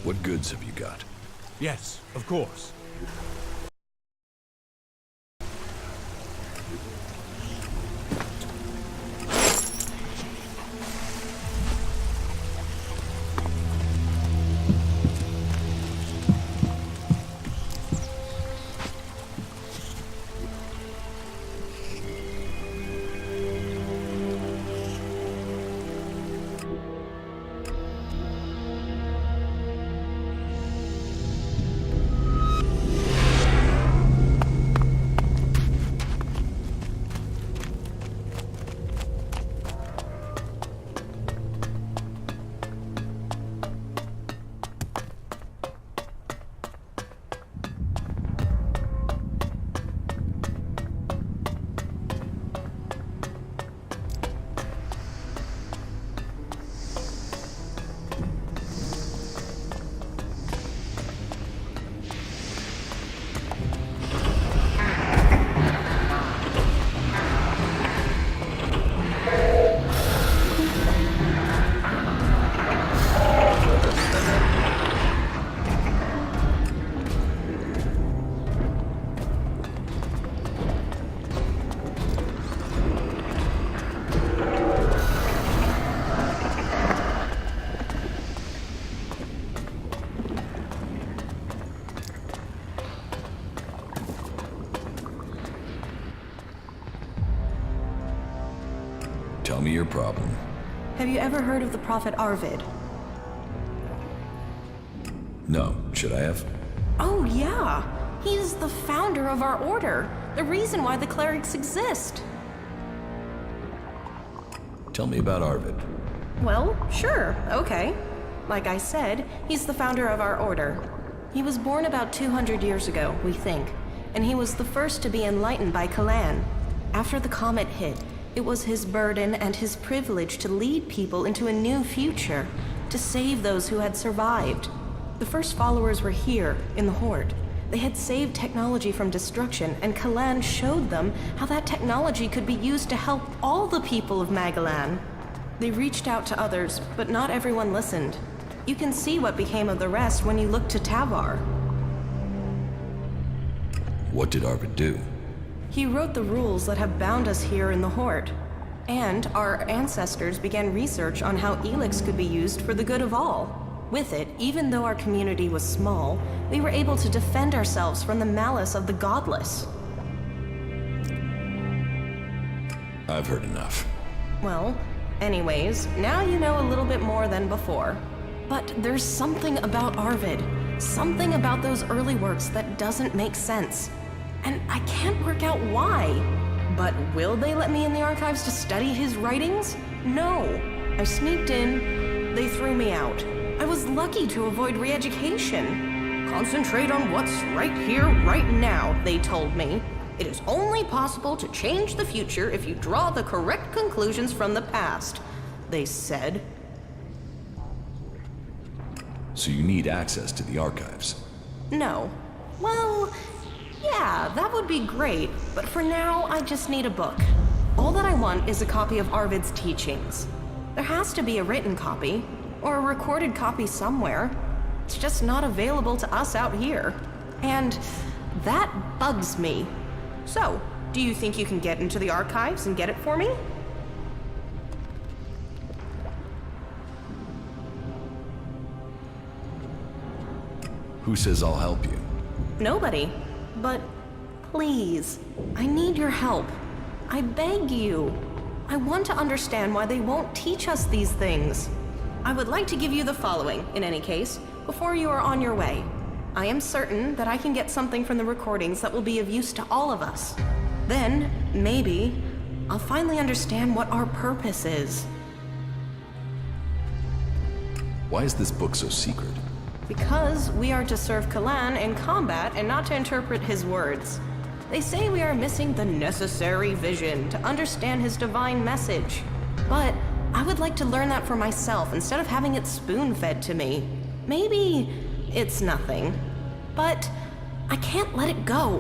What goods have you got? Yes, of course. Tell me your problem. Have you ever heard of the Prophet Arvid? No, should I have? Oh yeah! He's the founder of our order. The reason why the clerics exist. Tell me about Arvid. Well, sure, okay. Like I said, he's the founder of our order. He was born about 200 years ago, we think, and he was the first to be enlightened by Kalan. After the comet hit, it was his burden and his privilege to lead people into a new future, to save those who had survived. The first followers were here, in the Horde. They had saved technology from destruction, and Kalan showed them how that technology could be used to help all the people of Magalan. They reached out to others, but not everyone listened. You can see what became of the rest when you look to Tavar. What did Arvid do? He wrote the rules that have bound us here in the Horde. And our ancestors began research on how Elex could be used for the good of all. With it, even though our community was small, we were able to defend ourselves from the malice of the godless. I've heard enough. Well, anyways, now you know a little bit more than before. But there's something about Arvid, something about those early works that doesn't make sense. And I can't work out why. But will they let me in the archives to study his writings? No. I sneaked in, they threw me out. I was lucky to avoid re-education. Concentrate on what's right here, right now, they told me. It is only possible to change the future if you draw the correct conclusions from the past, they said. So you need access to the archives? No. Well, yeah, that would be great, but for now, I just need a book. All that I want is a copy of Arvid's teachings. There has to be a written copy, or a recorded copy somewhere. It's just not available to us out here. And that bugs me. So, do you think you can get into the archives and get it for me? Who says I'll help you? Nobody. But please, I need your help. I beg you. I want to understand why they won't teach us these things. I would like to give you the following, in any case, before you are on your way. I am certain that I can get something from the recordings that will be of use to all of us. Then, maybe, I'll finally understand what our purpose is. Why is this book so secret? Because we are to serve Kalan in combat and not to interpret his words. They say we are missing the necessary vision to understand his divine message. But I would like to learn that for myself instead of having it spoon-fed to me. Maybe it's nothing, but I can't let it go.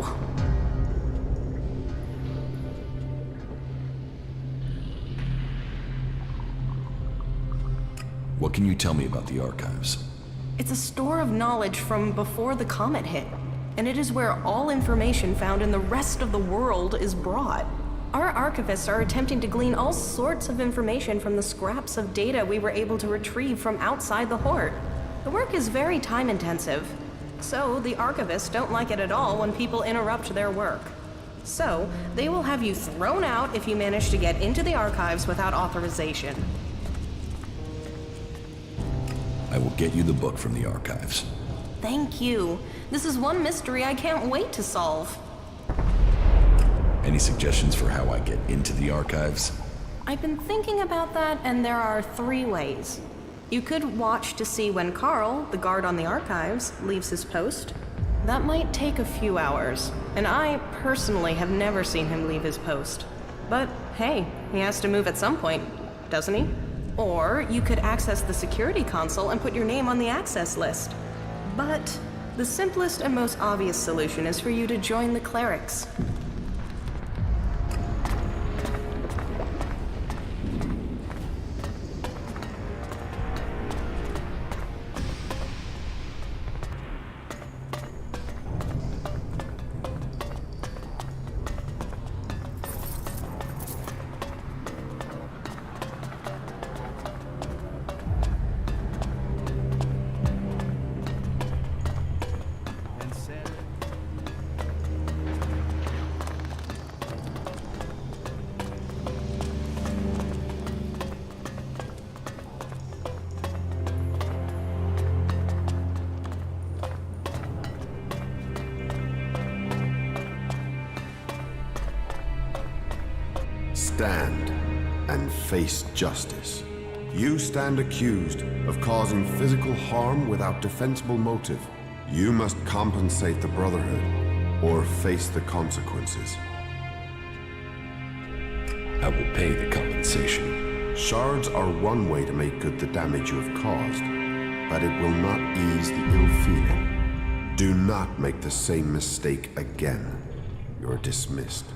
What can you tell me about the archives? It's a store of knowledge from before the comet hit, and it is where all information found in the rest of the world is brought. Our archivists are attempting to glean all sorts of information from the scraps of data we were able to retrieve from outside the Horde. The work is very time-intensive, so the archivists don't like it at all when people interrupt their work. So, they will have you thrown out if you manage to get into the archives without authorization. I will get you the book from the archives. Thank you. This is one mystery I can't wait to solve. Any suggestions for how I get into the archives? I've been thinking about that, and there are 3 ways. You could watch to see when Carl, the guard on the archives, leaves his post. That might take a few hours, and I personally have never seen him leave his post. But hey, he has to move at some point, doesn't he? Or you could access the security console and put your name on the access list. But the simplest and most obvious solution is for you to join the clerics. Stand and face justice. You stand accused of causing physical harm without defensible motive. You must compensate the Brotherhood or face the consequences. I will pay the compensation. Shards are one way to make good the damage you have caused, but it will not ease the ill feeling. Do not make the same mistake again. You're dismissed.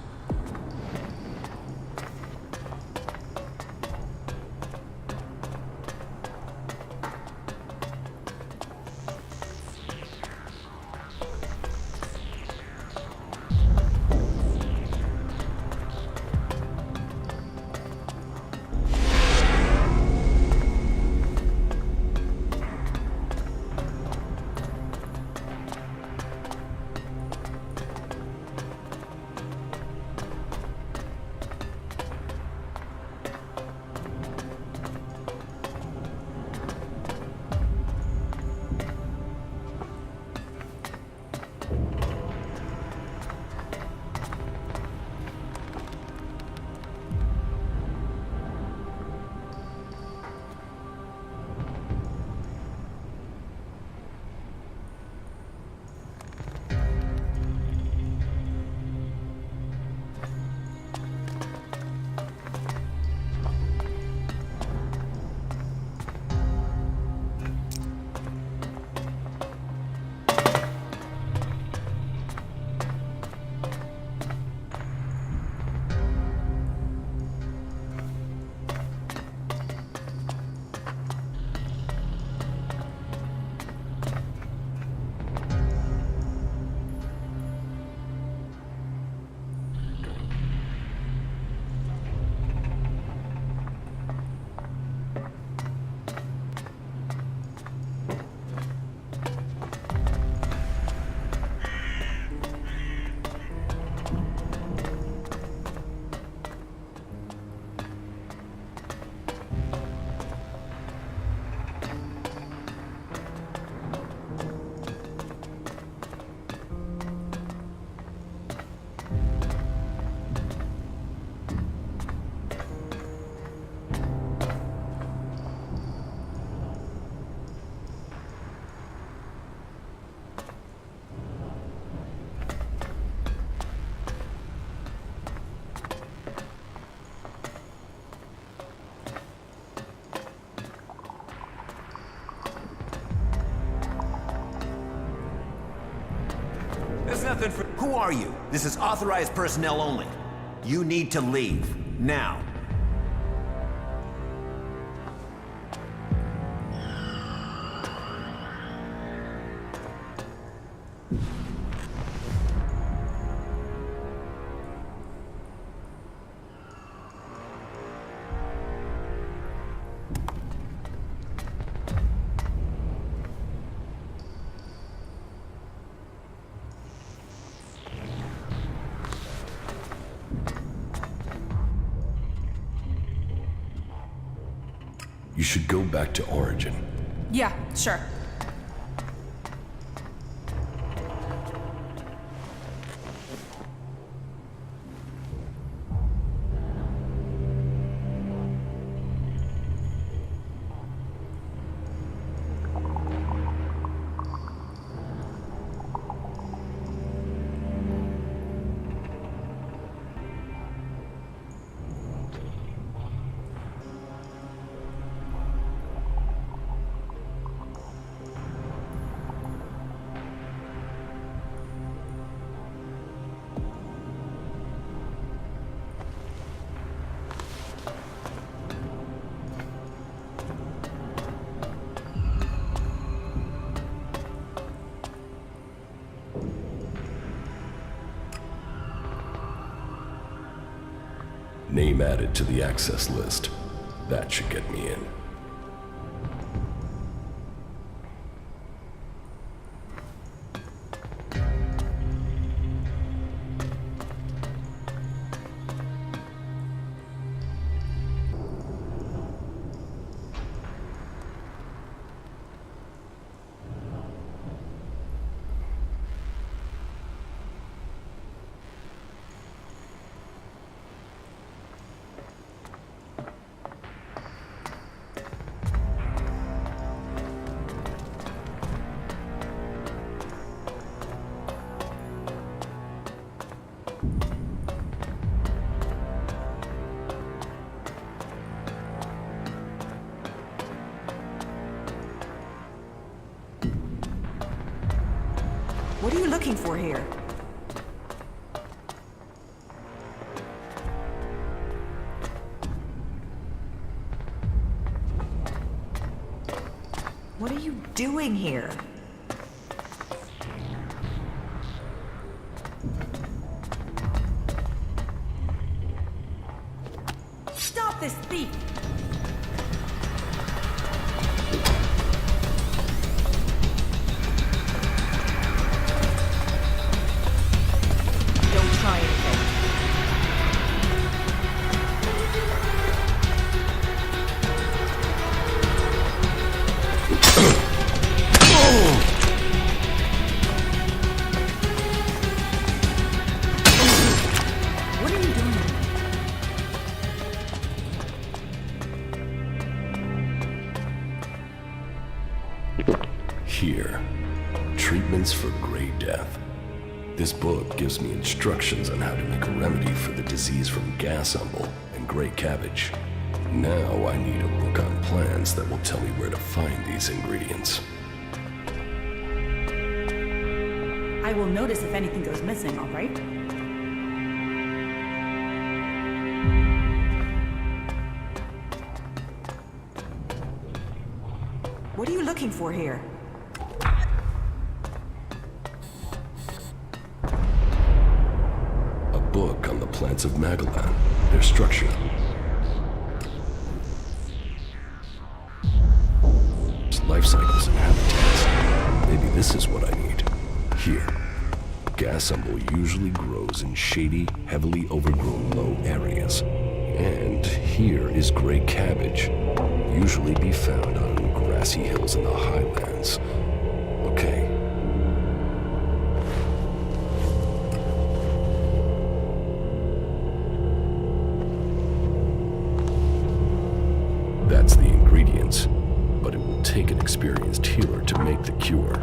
Who are you? This is authorized personnel only. You need to leave. Now. You should go back to Origin. Yeah, sure. Name added to the access list. That should get me in. What are you looking for here? What are you doing here? Stop this thief! Don't try anything. What are you doing? Here, treatments for gray death. This book gives me instructions on how to make a remedy for the disease from gas umble and gray cabbage. Now I need a book on plans that will tell me where to find these ingredients. I will notice if anything goes missing, all right? What are you looking for here? A book on the plants of Magellan, their structure. Life cycles and habitats. Maybe this is what I need. Here. Gas umble usually grows in shady, heavily overgrown low areas. And here is gray cabbage, usually be found on grassy hills in the highlands. Okay. That's the ingredients, but it will take an experienced healer to make the cure.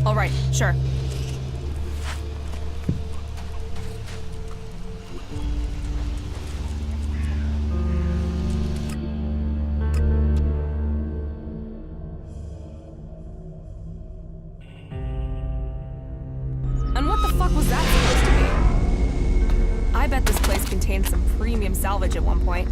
All right, sure. bet this place contained some premium salvage at one point.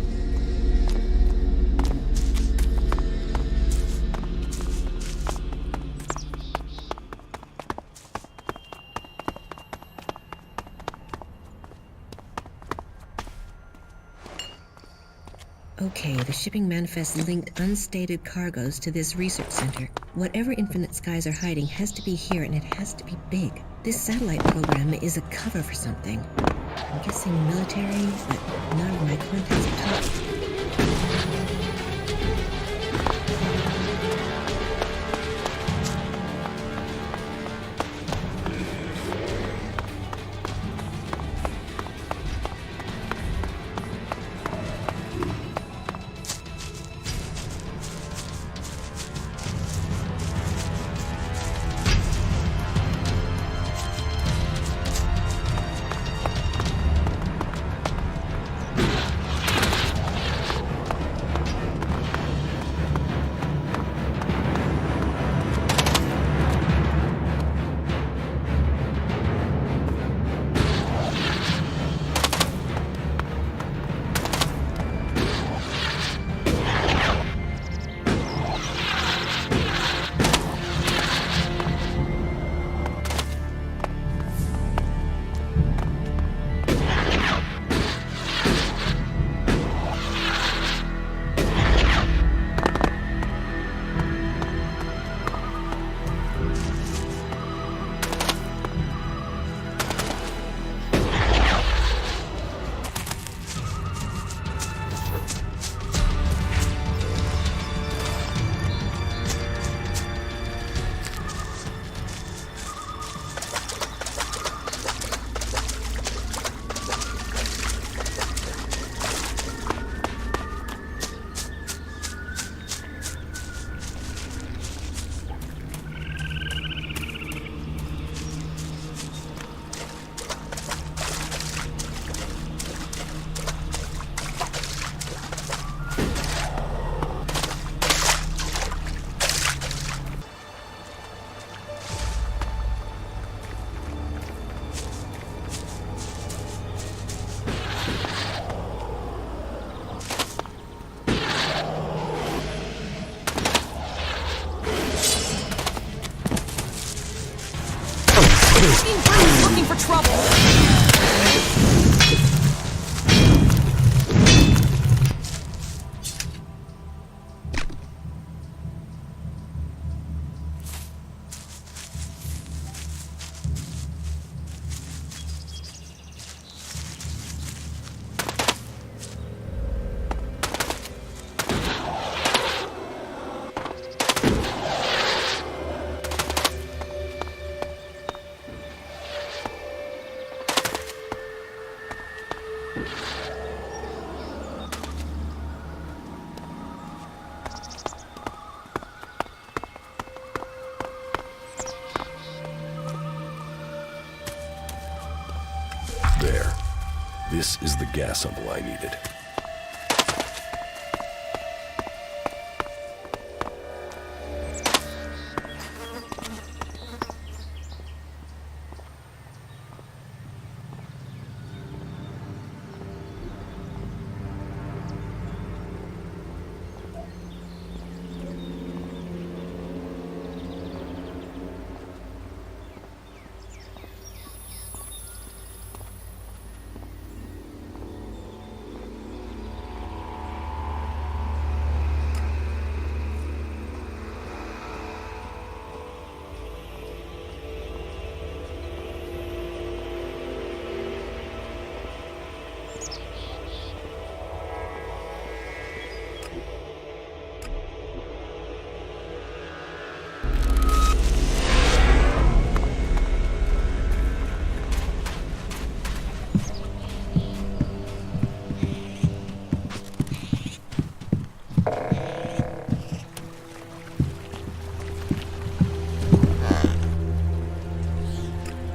Okay, the shipping manifest linked unstated cargoes to this research center. Whatever Infinite Skies are hiding has to be here, and it has to be big. This satellite program is a cover for something. I'm guessing military, but none of my contacts are talking. Looking for trouble. There. This is the gas sample I needed.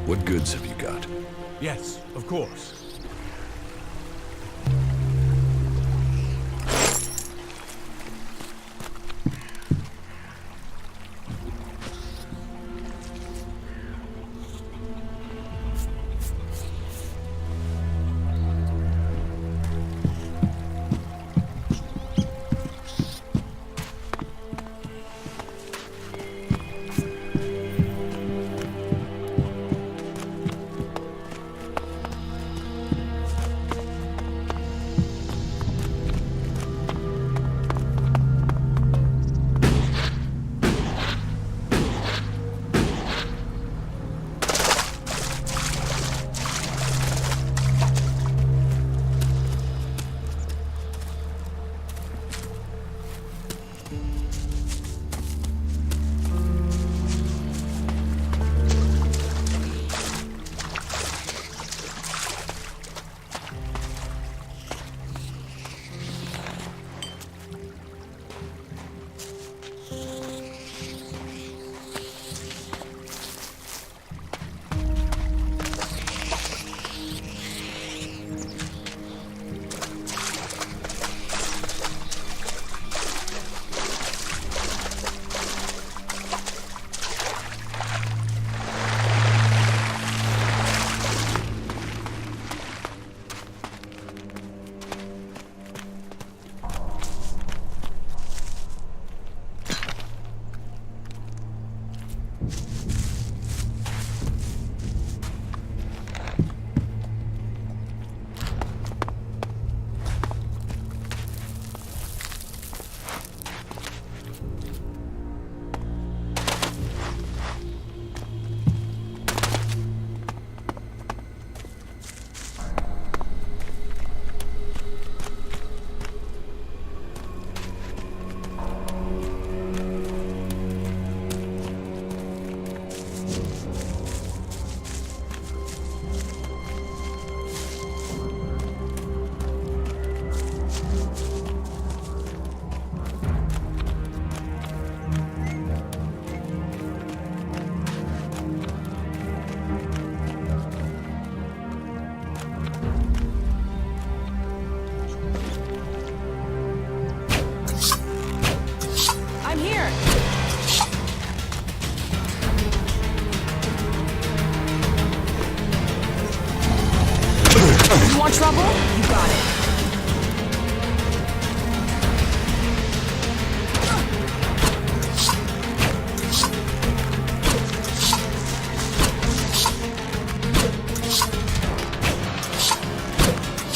What goods have you got? Yes, of course. trouble? You got it.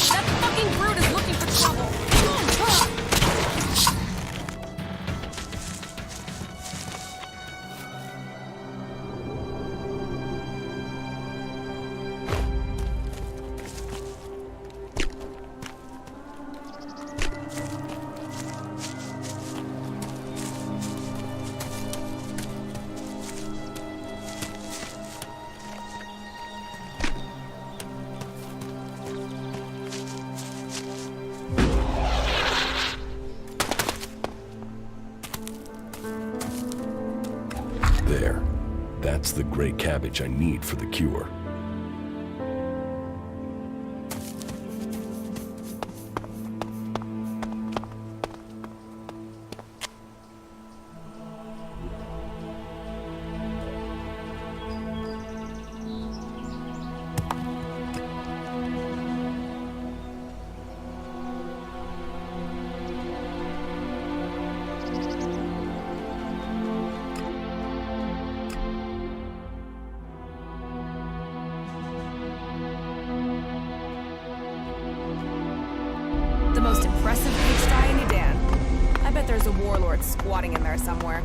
That fucking brute is looking for trouble. There. That's the gray cabbage I need for the cure. The most impressive pigsty in Udan. I bet there's a warlord squatting in there somewhere.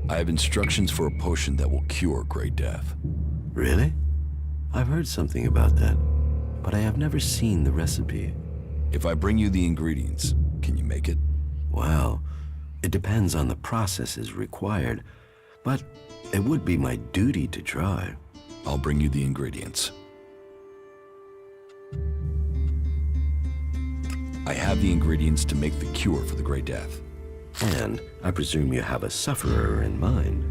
I have instructions for a potion that will cure Grey Death. Really? I've heard something about that, but I have never seen the recipe. If I bring you the ingredients, can you make it? Well, it depends on the processes required, but it would be my duty to try. I'll bring you the ingredients. I have the ingredients to make the cure for the Grey Death. And I presume you have a sufferer in mind,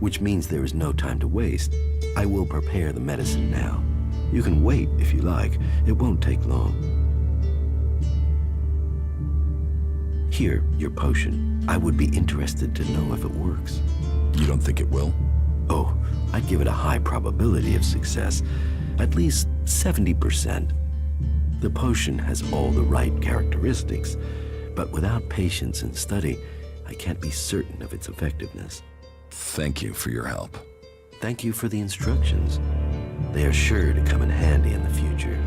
which means there is no time to waste. I will prepare the medicine now. You can wait if you like. It won't take long. Here, your potion. I would be interested to know if it works. You don't think it will? Oh, I'd give it a high probability of success. At least 70%. The potion has all the right characteristics, but without patience and study, I can't be certain of its effectiveness. Thank you for your help. Thank you for the instructions. They are sure to come in handy in the future.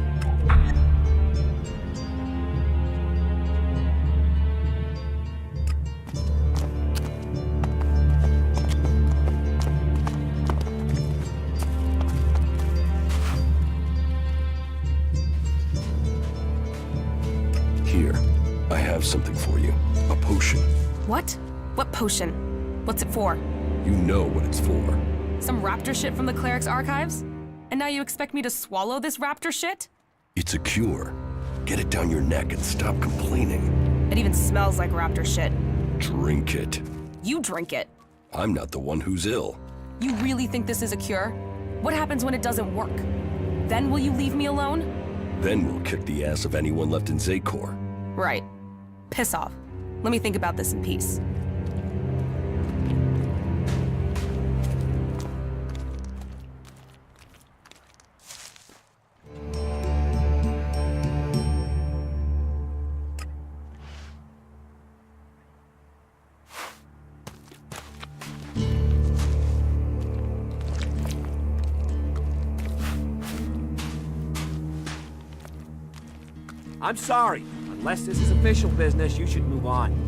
something for you. A potion. What? What potion? What's it for? You know what it's for. Some raptor shit from the cleric's archives? And now you expect me to swallow this raptor shit? It's a cure. Get it down your neck and stop complaining. It even smells like raptor shit. Drink it. You drink it. I'm not the one who's ill. You really think this is a cure? What happens when it doesn't work? Then will you leave me alone? Then we'll kick the ass of anyone left in Zakor. Right. Piss off. Let me think about this in peace. I'm sorry. Unless this is official business, you should move on.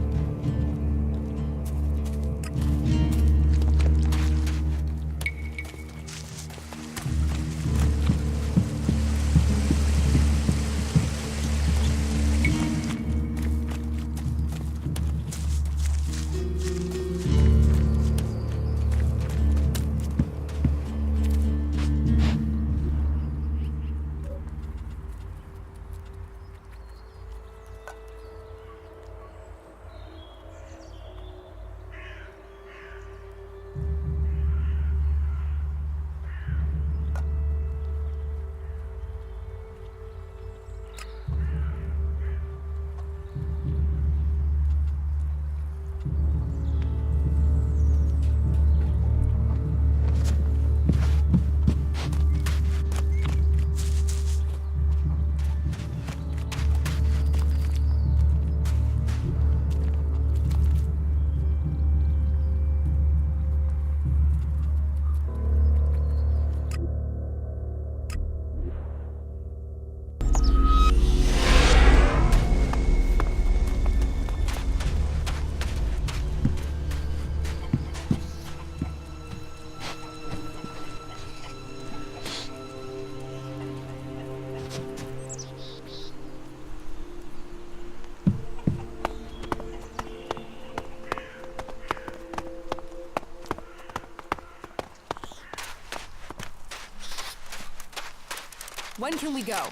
When can we go?